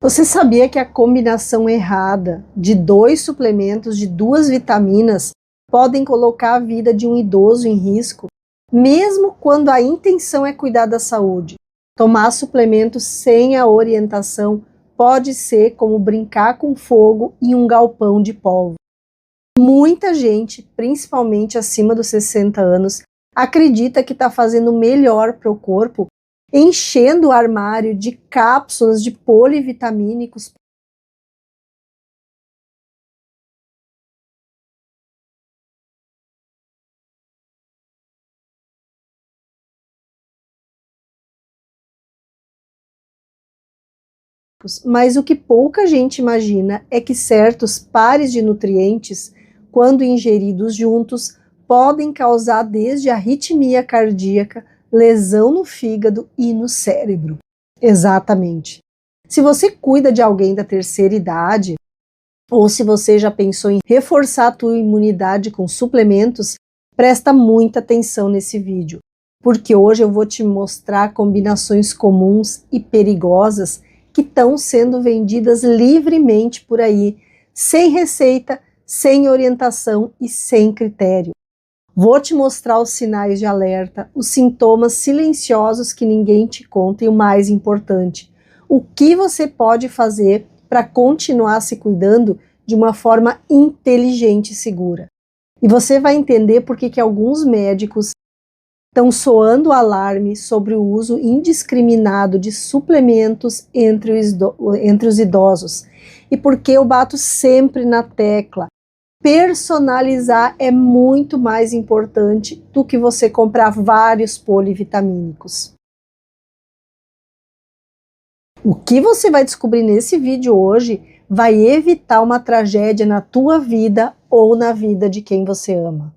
Você sabia que a combinação errada de 2 suplementos de 2 vitaminas podem colocar a vida de um idoso em risco, mesmo quando a intenção é cuidar da saúde? Tomar suplementos sem a orientação pode ser como brincar com fogo em um galpão de pólvora. Muita gente, principalmente acima dos 60 anos, acredita que está fazendo melhor para o corpo, enchendo o armário de cápsulas de polivitamínicos. Mas o que pouca gente imagina é que certos pares de nutrientes, quando ingeridos juntos, podem causar desde arritmia cardíaca, lesão no fígado e no cérebro. Exatamente. Se você cuida de alguém da terceira idade, ou se você já pensou em reforçar a tua imunidade com suplementos, presta muita atenção nesse vídeo, porque hoje eu vou te mostrar combinações comuns e perigosas que estão sendo vendidas livremente por aí, sem receita, sem orientação e sem critério. Vou te mostrar os sinais de alerta, os sintomas silenciosos que ninguém te conta e o mais importante, o que você pode fazer para continuar se cuidando de uma forma inteligente e segura. E você vai entender por que alguns médicos estão soando alarme sobre o uso indiscriminado de suplementos entre os idosos. E porque eu bato sempre na tecla: personalizar é muito mais importante do que você comprar vários polivitamínicos. O que você vai descobrir nesse vídeo hoje vai evitar uma tragédia na tua vida ou na vida de quem você ama.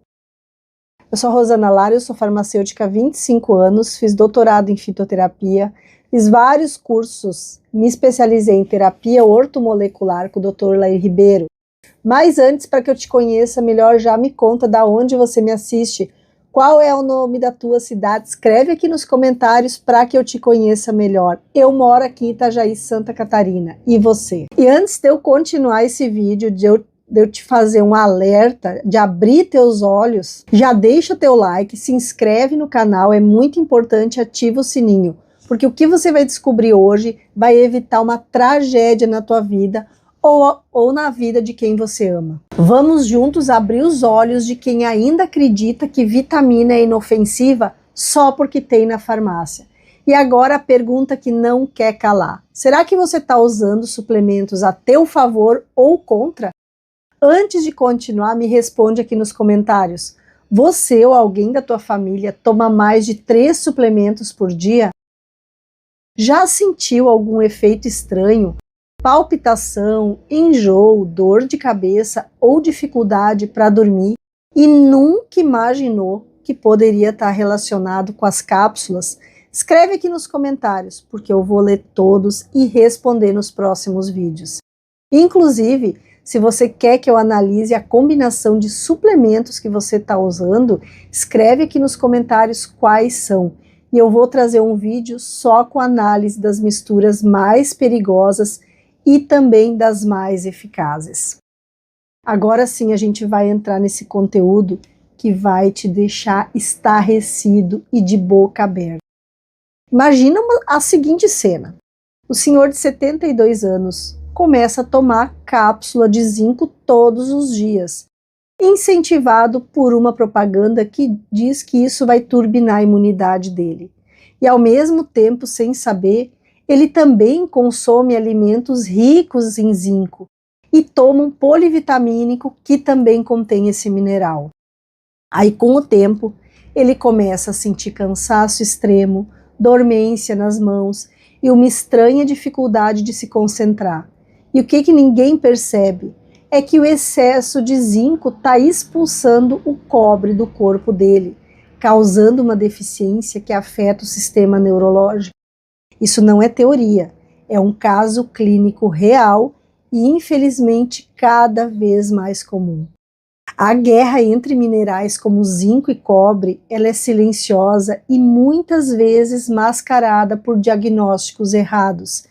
Eu sou a Rosana Lara, eu sou farmacêutica há 25 anos, fiz doutorado em fitoterapia, fiz vários cursos, me especializei em terapia ortomolecular com o Dr. Lair Ribeiro. Mas antes, para que eu te conheça melhor, já me conta da onde você me assiste, qual é o nome da tua cidade, escreve aqui nos comentários para que eu te conheça melhor. Eu moro aqui em Itajaí, Santa Catarina, e você? E antes de eu continuar esse vídeo, de eu te fazer um alerta, de abrir teus olhos, já deixa o teu like, se inscreve no canal, é muito importante, ativa o sininho, porque o que você vai descobrir hoje vai evitar uma tragédia na tua vida ou na vida de quem você ama. Vamos juntos abrir os olhos de quem ainda acredita que vitamina é inofensiva só porque tem na farmácia. E agora a pergunta que não quer calar: será que você está usando suplementos a teu favor ou contra? Antes de continuar, me responde aqui nos comentários: você ou alguém da tua família toma mais de 3 suplementos por dia? Já sentiu algum efeito estranho? Palpitação, enjoo, dor de cabeça ou dificuldade para dormir e nunca imaginou que poderia estar relacionado com as cápsulas? Escreve aqui nos comentários, porque eu vou ler todos e responder nos próximos vídeos. Inclusive, se você quer que eu analise a combinação de suplementos que você está usando, escreve aqui nos comentários quais são. E eu vou trazer um vídeo só com análise das misturas mais perigosas e também das mais eficazes. Agora sim a gente vai entrar nesse conteúdo que vai te deixar estarrecido e de boca aberta. Imagina a seguinte cena: o senhor de 72 anos começa a tomar cápsula de zinco todos os dias, incentivado por uma propaganda que diz que isso vai turbinar a imunidade dele. E ao mesmo tempo, sem saber, ele também consome alimentos ricos em zinco e toma um polivitamínico que também contém esse mineral. Aí, com o tempo, ele começa a sentir cansaço extremo, dormência nas mãos e uma estranha dificuldade de se concentrar. E o que ninguém percebe é que o excesso de zinco está expulsando o cobre do corpo dele, causando uma deficiência que afeta o sistema neurológico. Isso não é teoria, é um caso clínico real e, infelizmente, cada vez mais comum. A guerra entre minerais como zinco e cobre, ela é silenciosa e muitas vezes mascarada por diagnósticos errados.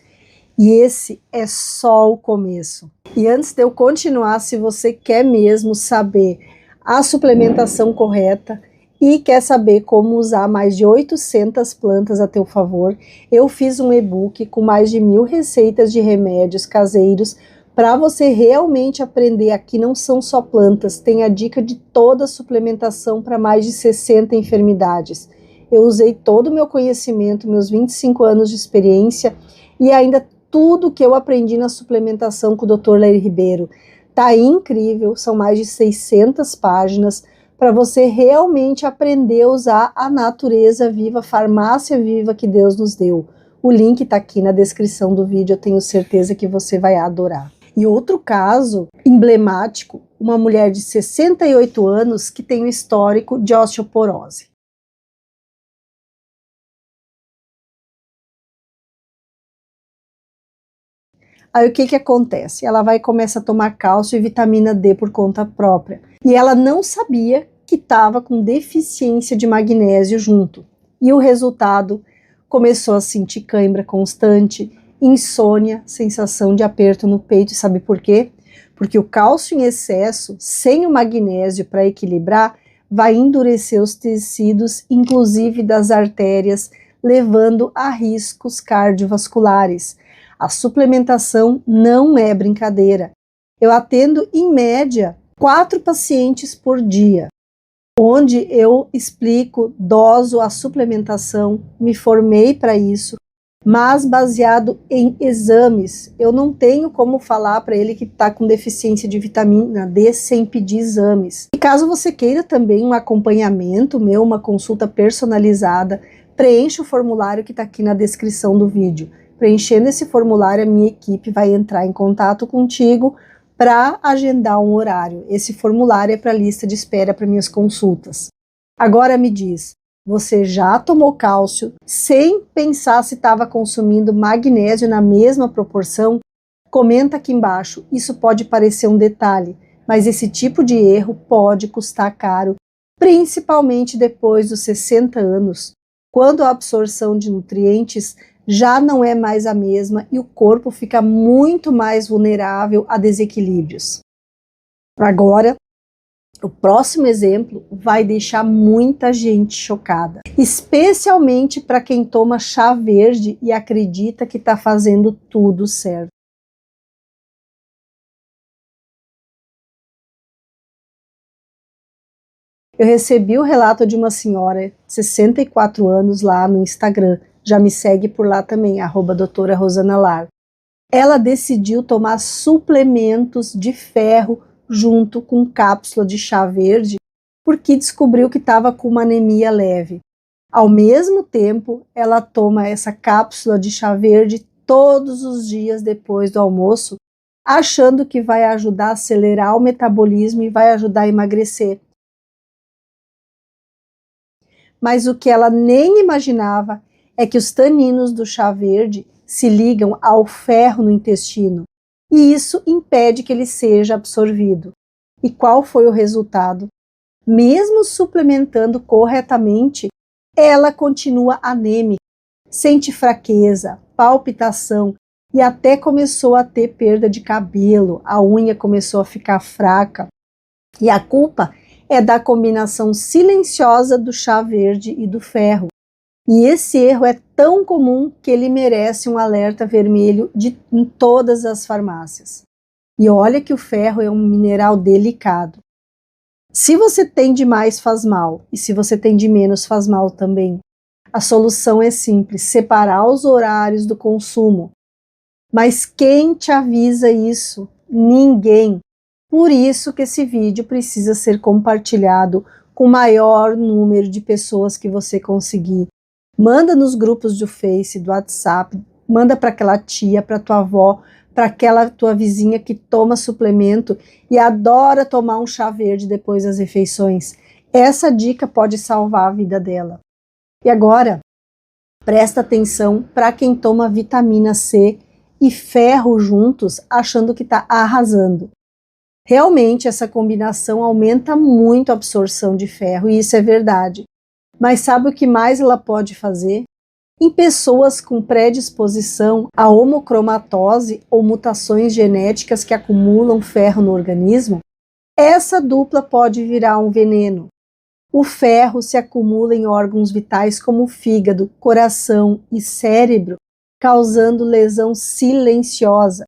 E esse é só o começo. E antes de eu continuar, se você quer mesmo saber a suplementação correta e quer saber como usar mais de 800 plantas a teu favor, eu fiz um e-book com mais de 1000 receitas de remédios caseiros para você realmente aprender. Aqui não são só plantas, tem a dica de toda a suplementação para mais de 60 enfermidades. Eu usei todo o meu conhecimento, meus 25 anos de experiência e ainda tudo que eu aprendi na suplementação com o Dr. Lair Ribeiro. Tá incrível, são mais de 600 páginas para você realmente aprender a usar a natureza viva, a farmácia viva que Deus nos deu. O link está aqui na descrição do vídeo, eu tenho certeza que você vai adorar. E outro caso emblemático, uma mulher de 68 anos que tem um histórico de osteoporose. Aí o que acontece? Ela vai começar a tomar cálcio e vitamina D por conta própria. E ela não sabia que estava com deficiência de magnésio junto. E o resultado, começou a sentir cãibra constante, insônia, sensação de aperto no peito. E sabe por quê? Porque o cálcio em excesso, sem o magnésio para equilibrar, vai endurecer os tecidos, inclusive das artérias, levando a riscos cardiovasculares. A suplementação não é brincadeira. Eu atendo, em média, 4 pacientes por dia, onde eu explico, doso a suplementação, me formei para isso, mas baseado em exames. Eu não tenho como falar para ele que está com deficiência de vitamina D sem pedir exames. E caso você queira também um acompanhamento meu, uma consulta personalizada, preencha o formulário que está aqui na descrição do vídeo. Preenchendo esse formulário, a minha equipe vai entrar em contato contigo para agendar um horário. Esse formulário é para a lista de espera para minhas consultas. Agora me diz, você já tomou cálcio sem pensar se estava consumindo magnésio na mesma proporção? Comenta aqui embaixo, isso pode parecer um detalhe, mas esse tipo de erro pode custar caro, principalmente depois dos 60 anos, quando a absorção de nutrientes já não é mais a mesma e o corpo fica muito mais vulnerável a desequilíbrios. Agora, o próximo exemplo vai deixar muita gente chocada, especialmente para quem toma chá verde e acredita que está fazendo tudo certo. Eu recebi o relato de uma senhora de 64 anos lá no Instagram, já me segue por lá também, @doutora Rosana Lar. Ela decidiu tomar suplementos de ferro junto com cápsula de chá verde, porque descobriu que estava com uma anemia leve. Ao mesmo tempo, ela toma essa cápsula de chá verde todos os dias depois do almoço, achando que vai ajudar a acelerar o metabolismo e vai ajudar a emagrecer. Mas o que ela nem imaginava é que os taninos do chá verde se ligam ao ferro no intestino e isso impede que ele seja absorvido. E qual foi o resultado? Mesmo suplementando corretamente, ela continua anêmica, sente fraqueza, palpitação e até começou a ter perda de cabelo, a unha começou a ficar fraca. E a culpa é da combinação silenciosa do chá verde e do ferro. E esse erro é tão comum que ele merece um alerta vermelho em todas as farmácias. E olha que o ferro é um mineral delicado. Se você tem demais faz mal, e se você tem de menos faz mal também. A solução é simples, separar os horários do consumo. Mas quem te avisa isso? Ninguém. Por isso que esse vídeo precisa ser compartilhado com o maior número de pessoas que você conseguir. Manda nos grupos do Face, do WhatsApp, manda para aquela tia, para tua avó, para aquela tua vizinha que toma suplemento e adora tomar um chá verde depois das refeições. Essa dica pode salvar a vida dela. E agora, presta atenção para quem toma vitamina C e ferro juntos, achando que está arrasando. Realmente essa combinação aumenta muito a absorção de ferro, e isso é verdade. Mas sabe o que mais ela pode fazer? Em pessoas com predisposição à homocromatose ou mutações genéticas que acumulam ferro no organismo, essa dupla pode virar um veneno. O ferro se acumula em órgãos vitais como o fígado, coração e cérebro, causando lesão silenciosa.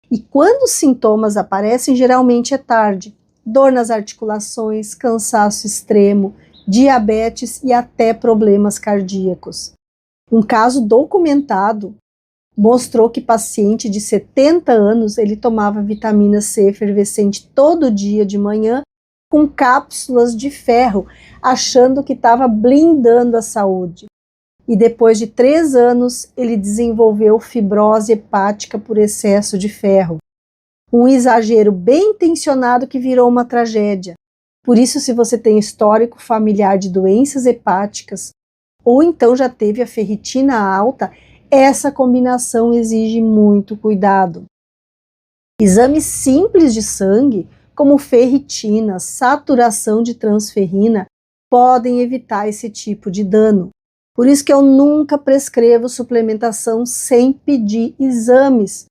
E quando os sintomas aparecem, geralmente é tarde. Dor nas articulações, cansaço extremo, diabetes e até problemas cardíacos. Um caso documentado mostrou que paciente de 70 anos, ele tomava vitamina C efervescente todo dia de manhã com cápsulas de ferro, achando que estava blindando a saúde. E depois de 3 anos, ele desenvolveu fibrose hepática por excesso de ferro. Um exagero bem intencionado que virou uma tragédia. Por isso, se você tem histórico familiar de doenças hepáticas, ou então já teve a ferritina alta, essa combinação exige muito cuidado. Exames simples de sangue, como ferritina, saturação de transferrina, podem evitar esse tipo de dano. Por isso que eu nunca prescrevo suplementação sem pedir exames,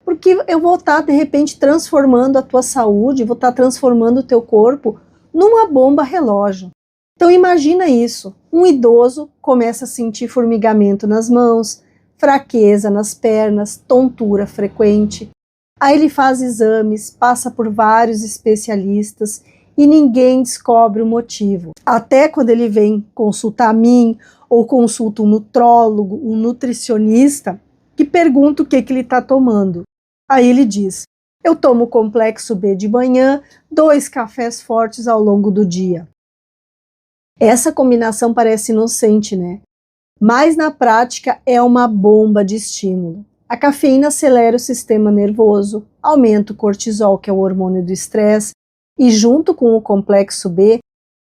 porque eu vou estar, de repente, transformando a tua saúde, vou estar transformando o teu corpo numa bomba relógio. Então imagina isso, um idoso começa a sentir formigamento nas mãos, fraqueza nas pernas, tontura frequente. Aí ele faz exames, passa por vários especialistas e ninguém descobre o motivo. Até quando ele vem consultar a mim ou consulta um nutrólogo, um nutricionista, que pergunta o que ele está tomando. Aí ele diz, eu tomo complexo B de manhã, 2 cafés fortes ao longo do dia. Essa combinação parece inocente, né? Mas na prática é uma bomba de estímulo. A cafeína acelera o sistema nervoso, aumenta o cortisol, que é o hormônio do estresse, e junto com o complexo B,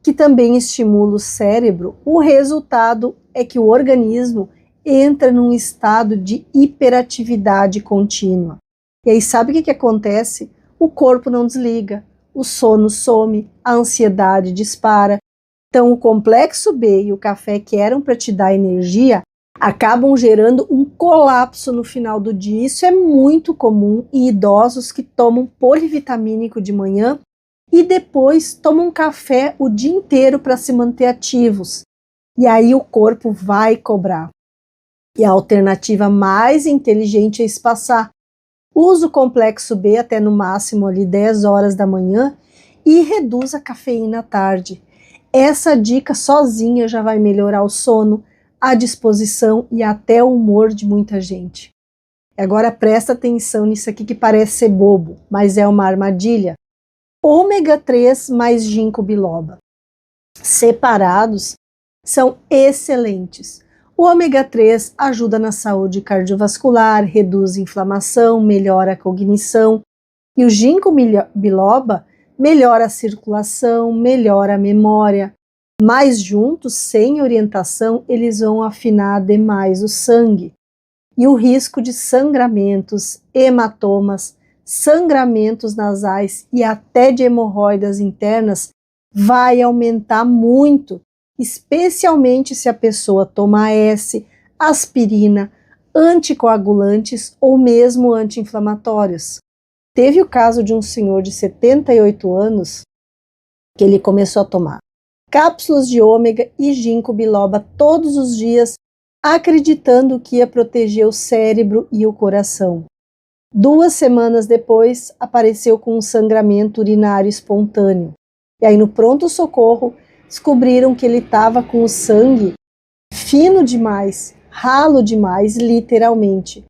que também estimula o cérebro, o resultado é que o organismo entra num estado de hiperatividade contínua. E aí sabe o que acontece? O corpo não desliga, o sono some, a ansiedade dispara. Então o complexo B e o café que eram para te dar energia acabam gerando um colapso no final do dia. Isso é muito comum em idosos que tomam polivitamínico de manhã e depois tomam café o dia inteiro para se manter ativos. E aí o corpo vai cobrar. E a alternativa mais inteligente é espaçar. Usa o complexo B até no máximo ali 10 horas da manhã e reduz a cafeína à tarde. Essa dica sozinha já vai melhorar o sono, a disposição e até o humor de muita gente. Agora presta atenção nisso aqui que parece ser bobo, mas é uma armadilha. Ômega 3 mais ginkgo biloba. Separados são excelentes. O ômega 3 ajuda na saúde cardiovascular, reduz inflamação, melhora a cognição. E o ginkgo biloba melhora a circulação, melhora a memória. Mas juntos, sem orientação, eles vão afinar demais o sangue. E o risco de sangramentos, hematomas, sangramentos nasais e até de hemorroidas internas vai aumentar muito, especialmente se a pessoa toma AS, aspirina, anticoagulantes ou mesmo anti-inflamatórios. Teve o caso de um senhor de 78 anos que ele começou a tomar cápsulas de ômega e ginkgo biloba todos os dias, acreditando que ia proteger o cérebro e o coração. 2 semanas depois, apareceu com um sangramento urinário espontâneo. E aí no pronto-socorro, descobriram que ele estava com o sangue fino demais, ralo demais, literalmente.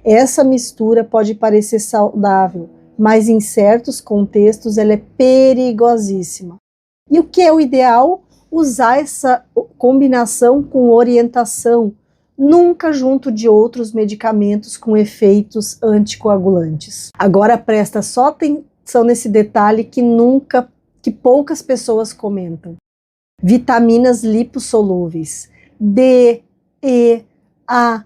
Essa mistura pode parecer saudável, mas em certos contextos ela é perigosíssima. E o que é o ideal? Usar essa combinação com orientação, nunca junto de outros medicamentos com efeitos anticoagulantes. Agora presta só atenção nesse detalhe que poucas pessoas comentam. Vitaminas lipossolúveis, D, E, A,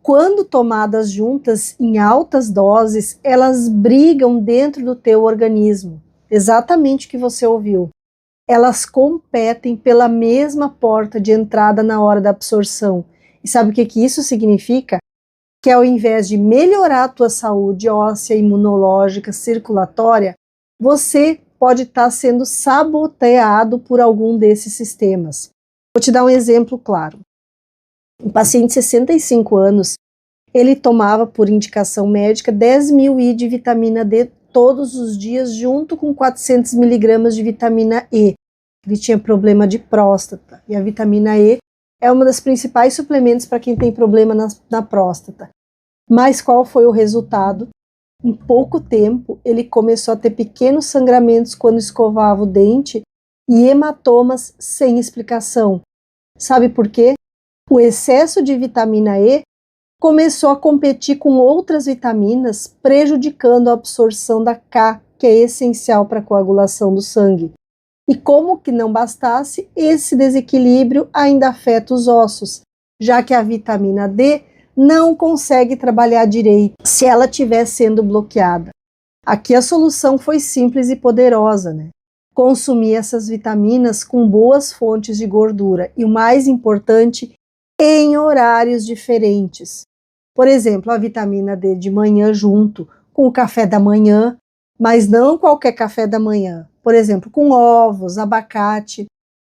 quando tomadas juntas em altas doses, elas brigam dentro do teu organismo. Exatamente o que você ouviu. Elas competem pela mesma porta de entrada na hora da absorção. E sabe o que que isso significa? Que ao invés de melhorar a tua saúde óssea, imunológica, circulatória, você pode estar sendo saboteado por algum desses sistemas. Vou te dar um exemplo claro. Um paciente de 65 anos, ele tomava por indicação médica 10.000 ml de vitamina D todos os dias, junto com 400 miligramas de vitamina E. Ele tinha problema de próstata, e a vitamina E é uma das principais suplementos para quem tem problema na próstata. Mas qual foi o resultado? Em pouco tempo, ele começou a ter pequenos sangramentos quando escovava o dente e hematomas sem explicação. Sabe por quê? O excesso de vitamina E começou a competir com outras vitaminas, prejudicando a absorção da K, que é essencial para a coagulação do sangue. E como que não bastasse, esse desequilíbrio ainda afeta os ossos, já que a vitamina D não consegue trabalhar direito se ela estiver sendo bloqueada. Aqui a solução foi simples e poderosa, né? Consumir essas vitaminas com boas fontes de gordura e, o mais importante, em horários diferentes. Por exemplo, a vitamina D de manhã junto com o café da manhã, mas não qualquer café da manhã. Por exemplo, com ovos, abacate.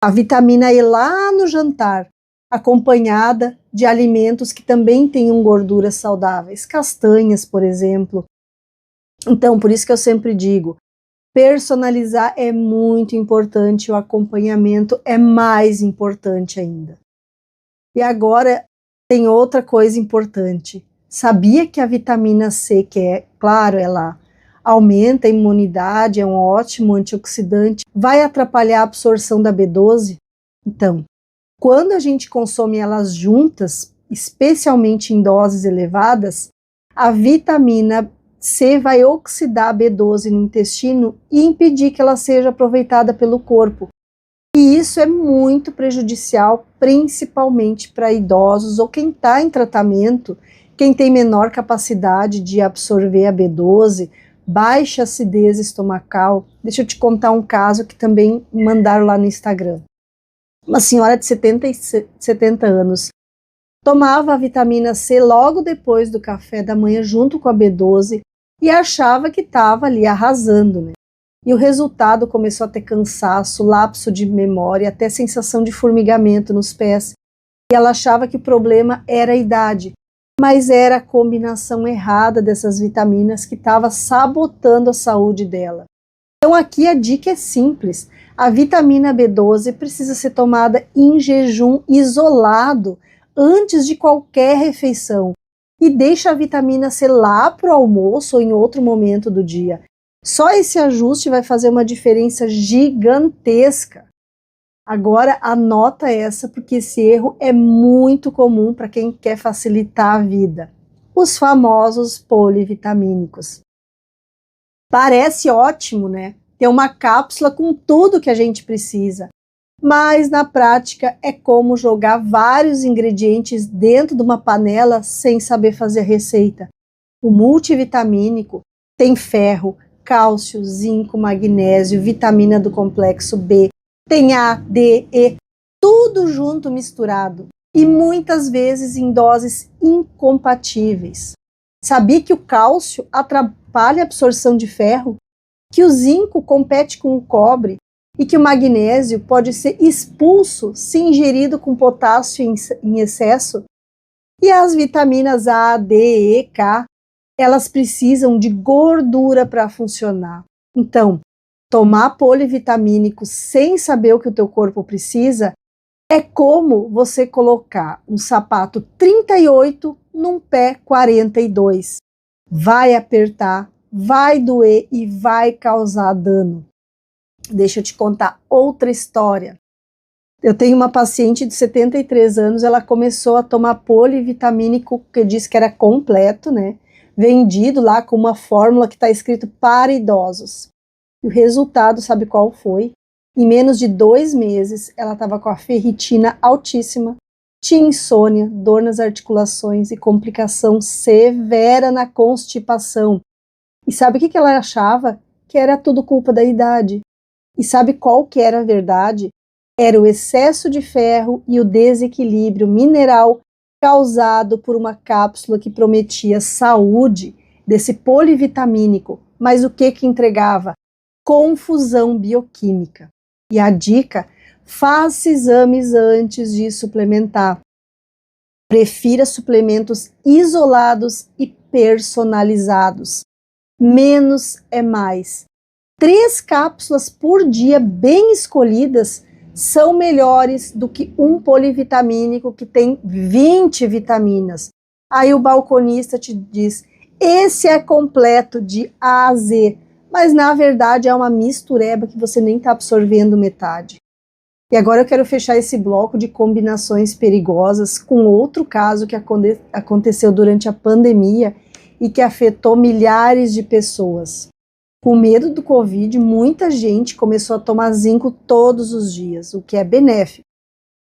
A vitamina E lá no jantar, acompanhada de alimentos que também tenham gorduras saudáveis, castanhas, por exemplo. Então, por isso que eu sempre digo, personalizar é muito importante, o acompanhamento é mais importante ainda. E agora tem outra coisa importante. Sabia que a vitamina C, que é, claro, ela aumenta a imunidade, é um ótimo antioxidante, vai atrapalhar a absorção da B12? Então, quando a gente consome elas juntas, especialmente em doses elevadas, a vitamina C vai oxidar a B12 no intestino e impedir que ela seja aproveitada pelo corpo. E isso é muito prejudicial, principalmente para idosos ou quem está em tratamento, quem tem menor capacidade de absorver a B12, baixa acidez estomacal. Deixa eu te contar um caso que também mandaram lá no Instagram. Uma senhora de 70 anos tomava a vitamina C logo depois do café da manhã junto com a B12 e achava que estava ali arrasando, né? E o resultado começou a ter cansaço, lapso de memória, até sensação de formigamento nos pés. E ela achava que o problema era a idade, mas era a combinação errada dessas vitaminas que estava sabotando a saúde dela. Então aqui a dica é simples. A vitamina B12 precisa ser tomada em jejum isolado antes de qualquer refeição. E deixa a vitamina C lá para o almoço ou em outro momento do dia. Só esse ajuste vai fazer uma diferença gigantesca. Agora anota essa, porque esse erro é muito comum para quem quer facilitar a vida. Os famosos polivitamínicos. Parece ótimo, né? Ter uma cápsula com tudo que a gente precisa. Mas na prática é como jogar vários ingredientes dentro de uma panela sem saber fazer a receita. O multivitamínico tem ferro, cálcio, zinco, magnésio, vitamina do complexo B, tem A, D, E, tudo junto misturado e muitas vezes em doses incompatíveis. Sabia que o cálcio atrapalha a absorção de ferro? Que o zinco compete com o cobre? E que o magnésio pode ser expulso se ingerido com potássio em excesso? E as vitaminas A, D, E, K, elas precisam de gordura para funcionar. Então, tomar polivitamínico sem saber o que o teu corpo precisa é como você colocar um sapato 38 num pé 42. Vai apertar, vai doer e vai causar dano. Deixa eu te contar outra história. Eu tenho uma paciente de 73 anos, ela começou a tomar polivitamínico, que disse que era completo, né? Vendido lá com uma fórmula que está escrito para idosos. E o resultado, sabe qual foi? Em menos de 2 meses, ela estava com a ferritina altíssima, tinha insônia, dor nas articulações e complicação severa na constipação. E sabe o que ela achava? Que era tudo culpa da idade. E sabe qual que era a verdade? Era o excesso de ferro e o desequilíbrio mineral causado por uma cápsula que prometia saúde desse polivitamínico, mas o que entregava? Confusão bioquímica. E a dica: faça exames antes de suplementar. Prefira suplementos isolados e personalizados. Menos é mais. 3 cápsulas por dia bem escolhidas são melhores do que um polivitamínico que tem 20 vitaminas. Aí o balconista te diz: esse é completo de A a Z, mas na verdade é uma mistureba que você nem está absorvendo metade. E agora eu quero fechar esse bloco de combinações perigosas com outro caso que aconteceu durante a pandemia e que afetou milhares de pessoas. Com medo do Covid, muita gente começou a tomar zinco todos os dias, o que é benéfico.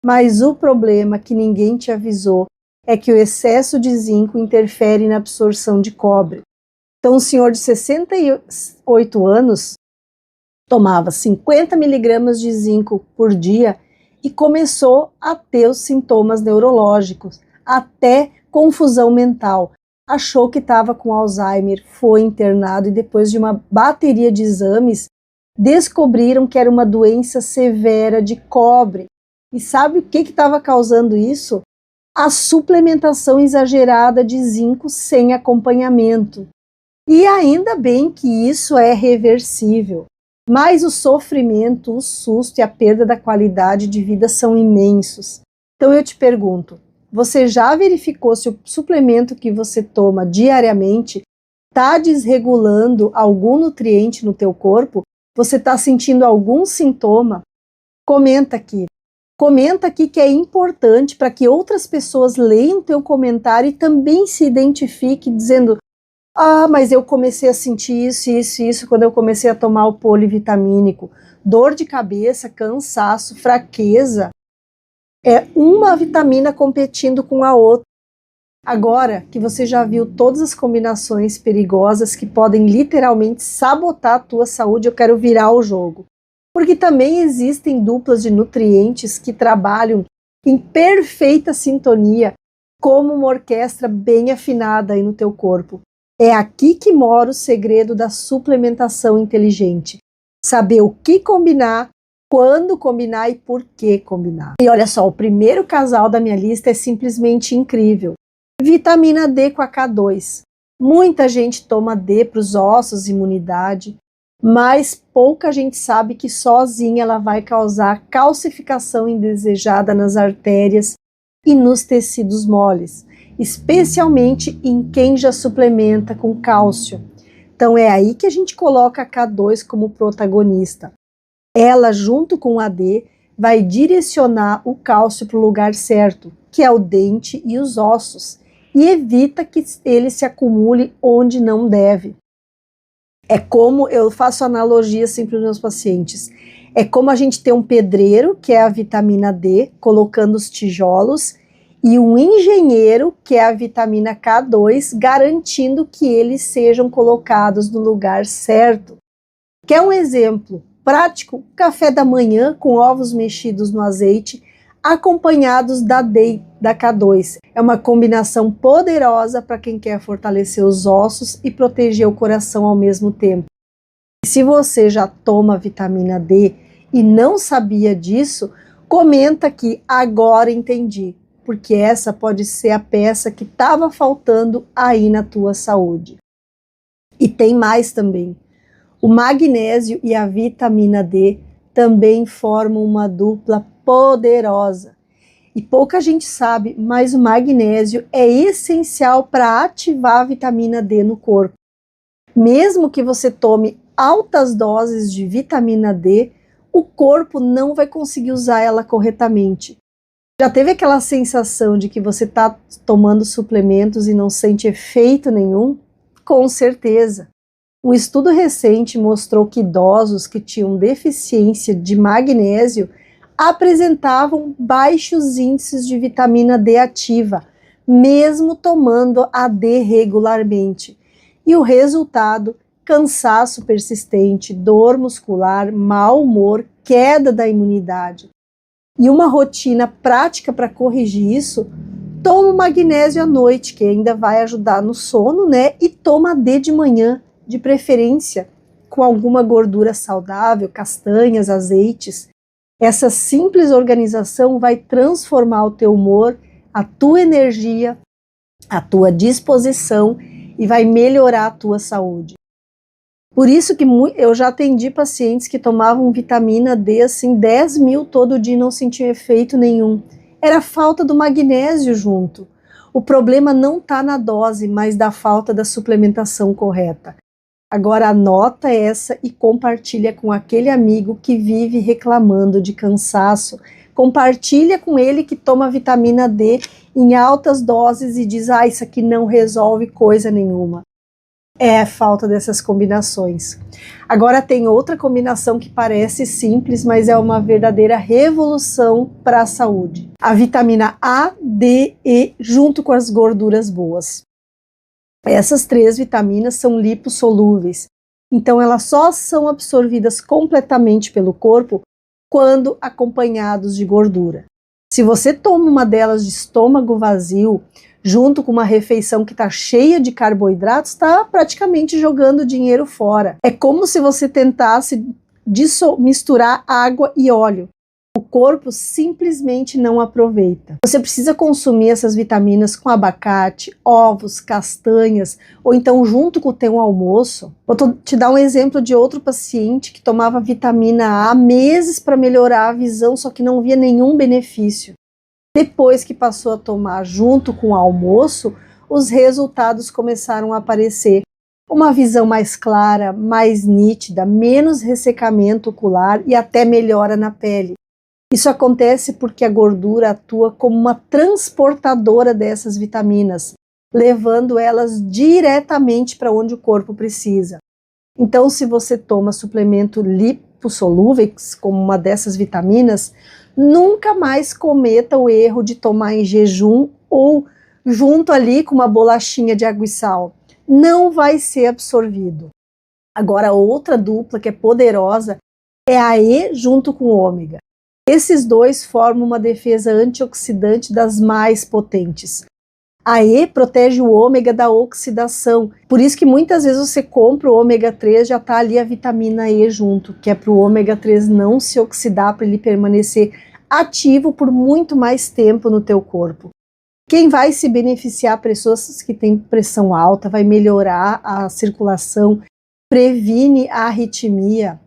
Mas o problema que ninguém te avisou é que o excesso de zinco interfere na absorção de cobre. Então, um senhor de 68 anos tomava 50 miligramas de zinco por dia e começou a ter os sintomas neurológicos, até confusão mental. Achou que estava com Alzheimer, foi internado e depois de uma bateria de exames, descobriram que era uma doença severa de cobre. E sabe o que estava causando isso? A suplementação exagerada de zinco sem acompanhamento. E ainda bem que isso é reversível. Mas o sofrimento, o susto e a perda da qualidade de vida são imensos. Então eu te pergunto, você já verificou se o suplemento que você toma diariamente está desregulando algum nutriente no teu corpo? Você está sentindo algum sintoma? Comenta aqui. Comenta aqui que é importante para que outras pessoas leiam teu comentário e também se identifiquem dizendo: ah, mas eu comecei a sentir isso quando eu comecei a tomar o polivitamínico. Dor de cabeça, cansaço, fraqueza. É uma vitamina competindo com a outra. Agora que você já viu todas as combinações perigosas que podem literalmente sabotar a tua saúde, eu quero virar o jogo. Porque também existem duplas de nutrientes que trabalham em perfeita sintonia, como uma orquestra bem afinada aí no teu corpo. É aqui que mora o segredo da suplementação inteligente. Saber o que combinar, quando combinar e por que combinar. E olha só, o primeiro casal da minha lista é simplesmente incrível. Vitamina D com a K2. Muita gente toma D para os ossos, imunidade, mas pouca gente sabe que sozinha ela vai causar calcificação indesejada nas artérias e nos tecidos moles, especialmente em quem já suplementa com cálcio. Então é aí que a gente coloca a K2 como protagonista. Ela, junto com a D, vai direcionar o cálcio para o lugar certo, que é o dente e os ossos, e evita que ele se acumule onde não deve. É como, eu faço analogia sempre para os meus pacientes, é como a gente ter um pedreiro, que é a vitamina D, colocando os tijolos, e um engenheiro, que é a vitamina K2, garantindo que eles sejam colocados no lugar certo. Quer um exemplo prático? Café da manhã com ovos mexidos no azeite, acompanhados da D, da K2. É uma combinação poderosa para quem quer fortalecer os ossos e proteger o coração ao mesmo tempo. E se você já toma vitamina D e não sabia disso, comenta aqui: agora entendi, porque essa pode ser a peça que estava faltando aí na tua saúde. E tem mais também. O magnésio e a vitamina D também formam uma dupla poderosa. E pouca gente sabe, mas o magnésio é essencial para ativar a vitamina D no corpo. Mesmo que você tome altas doses de vitamina D, o corpo não vai conseguir usar ela corretamente. Já teve aquela sensação de que você está tomando suplementos e não sente efeito nenhum? Com certeza. Um estudo recente mostrou que idosos que tinham deficiência de magnésio apresentavam baixos índices de vitamina D ativa, mesmo tomando a D regularmente. E o resultado: cansaço persistente, dor muscular, mau humor, queda da imunidade. E uma rotina prática para corrigir isso: Toma o magnésio à noite, que ainda vai ajudar no sono, né? E toma D de manhã, de preferência com alguma gordura saudável, castanhas, azeites. Essa simples organização vai transformar o teu humor, a tua energia, a tua disposição e vai melhorar a tua saúde. Por isso que eu já atendi pacientes que tomavam vitamina D assim 10 mil todo dia e não sentiam efeito nenhum. Era a falta do magnésio junto. O problema não está na dose, mas da falta da suplementação correta. Agora anota essa e compartilha com aquele amigo que vive reclamando de cansaço. Compartilha com ele que toma vitamina D em altas doses e diz: isso aqui não resolve coisa nenhuma. É a falta dessas combinações. Agora tem outra combinação que parece simples, mas é uma verdadeira revolução para a saúde. A vitamina A, D, E junto com as gorduras boas. Essas 3 vitaminas são lipossolúveis, então elas só são absorvidas completamente pelo corpo quando acompanhados de gordura. Se você toma uma delas de estômago vazio, junto com uma refeição que está cheia de carboidratos, está praticamente jogando dinheiro fora. É como se você tentasse misturar água e óleo. O corpo simplesmente não aproveita. Você precisa consumir essas vitaminas com abacate, ovos, castanhas, ou então junto com o teu almoço. Vou te dar um exemplo de outro paciente que tomava vitamina A meses para melhorar a visão, só que não via nenhum benefício. Depois que passou a tomar junto com o almoço, os resultados começaram a aparecer. Uma visão mais clara, mais nítida, menos ressecamento ocular e até melhora na pele. Isso acontece porque a gordura atua como uma transportadora dessas vitaminas, levando elas diretamente para onde o corpo precisa. Então, se você toma suplemento lipossolúveis, como uma dessas vitaminas, nunca mais cometa o erro de tomar em jejum ou junto ali com uma bolachinha de água e sal. Não vai ser absorvido. Agora, outra dupla que é poderosa é a E junto com o ômega. Esses dois formam uma defesa antioxidante das mais potentes. A E protege o ômega da oxidação, por isso que muitas vezes você compra o ômega 3, já está ali a vitamina E junto, que é para o ômega 3 não se oxidar, para ele permanecer ativo por muito mais tempo no teu corpo. Quem vai se beneficiar? Pessoas que têm pressão alta, vai melhorar a circulação, previne a arritmia.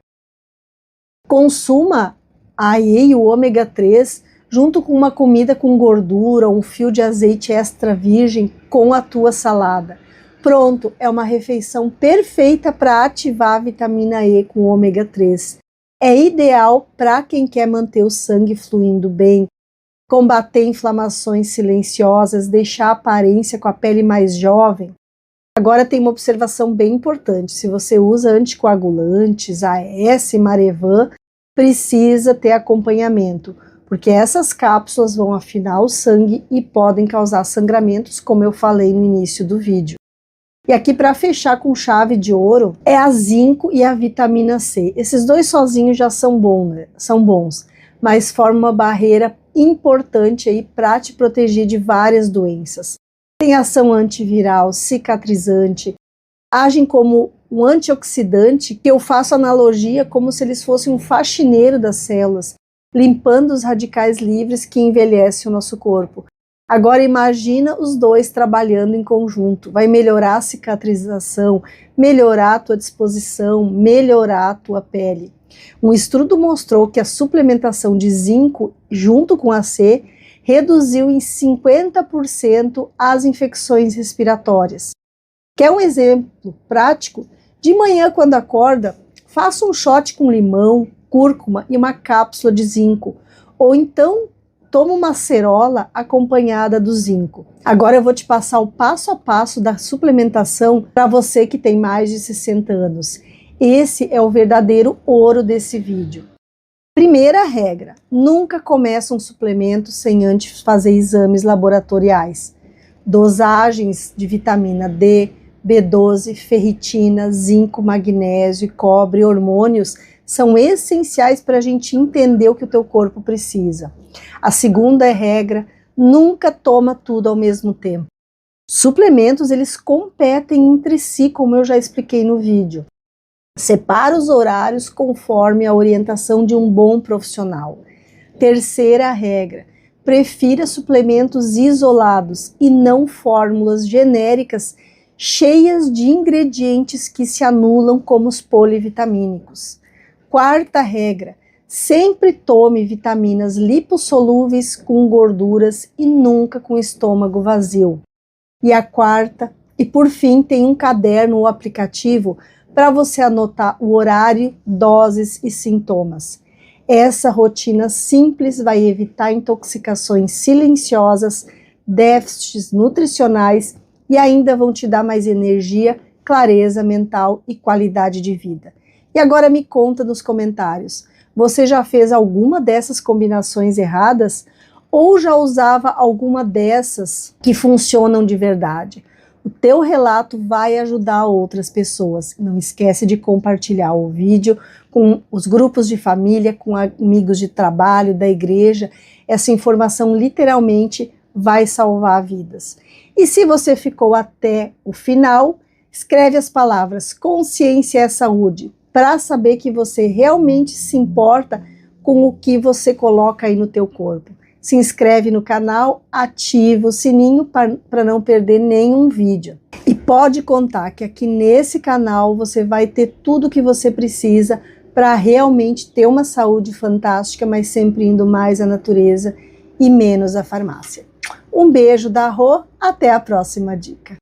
Consuma a E e o ômega 3 junto com uma comida com gordura, um fio de azeite extra virgem com a tua salada. Pronto, é uma refeição perfeita para ativar a vitamina E com ômega 3. É ideal para quem quer manter o sangue fluindo bem, combater inflamações silenciosas, deixar a aparência com a pele mais jovem. Agora tem uma observação bem importante: se você usa anticoagulantes, AS, Marevan, precisa ter acompanhamento, porque essas cápsulas vão afinar o sangue e podem causar sangramentos, como eu falei no início do vídeo. E aqui, para fechar com chave de ouro, é a zinco e a vitamina C. Esses dois sozinhos já são bons, mas formam uma barreira importante aí para te proteger de várias doenças. Tem ação antiviral, cicatrizante, agem como um antioxidante, que eu faço analogia como se eles fossem um faxineiro das células, limpando os radicais livres que envelhecem o nosso corpo. Agora imagina os dois trabalhando em conjunto, vai melhorar a cicatrização, melhorar a tua disposição, melhorar a tua pele. Um estudo mostrou que a suplementação de zinco junto com a C reduziu em 50% as infecções respiratórias. Quer um exemplo prático? De manhã, quando acorda, faça um shot com limão, cúrcuma e uma cápsula de zinco. Ou então, toma uma acerola acompanhada do zinco. Agora eu vou te passar o passo a passo da suplementação para você que tem mais de 60 anos. Esse é o verdadeiro ouro desse vídeo. Primeira regra: nunca começa um suplemento sem antes fazer exames laboratoriais. Dosagens de vitamina D, B12, ferritina, zinco, magnésio, cobre, hormônios são essenciais para a gente entender o que o teu corpo precisa. A segunda regra: Nunca toma tudo ao mesmo tempo. Suplementos, eles competem entre si, como eu já expliquei no vídeo. Separa os horários conforme a orientação de um bom profissional. Terceira regra, prefira suplementos isolados e não fórmulas genéricas cheias de ingredientes que se anulam como os polivitamínicos. Quarta regra, sempre tome vitaminas lipossolúveis com gorduras e nunca com estômago vazio. E a quarta, e por fim, tem um caderno ou aplicativo para você anotar o horário, doses e sintomas. Essa rotina simples vai evitar intoxicações silenciosas, déficits nutricionais e ainda vão te dar mais energia, clareza mental e qualidade de vida. E agora me conta nos comentários, você já fez alguma dessas combinações erradas ou já usava alguma dessas que funcionam de verdade? O teu relato vai ajudar outras pessoas. Não esquece de compartilhar o vídeo com os grupos de família, com amigos de trabalho, da igreja. Essa informação literalmente vai salvar vidas. E se você ficou até o final, escreve as palavras consciência é saúde, para saber que você realmente se importa com o que você coloca aí no teu corpo. Se inscreve no canal, ativa o sininho para não perder nenhum vídeo. E pode contar que aqui nesse canal você vai ter tudo o que você precisa para realmente ter uma saúde fantástica, mas sempre indo mais à natureza e menos à farmácia. Um beijo da Rô, até a próxima dica.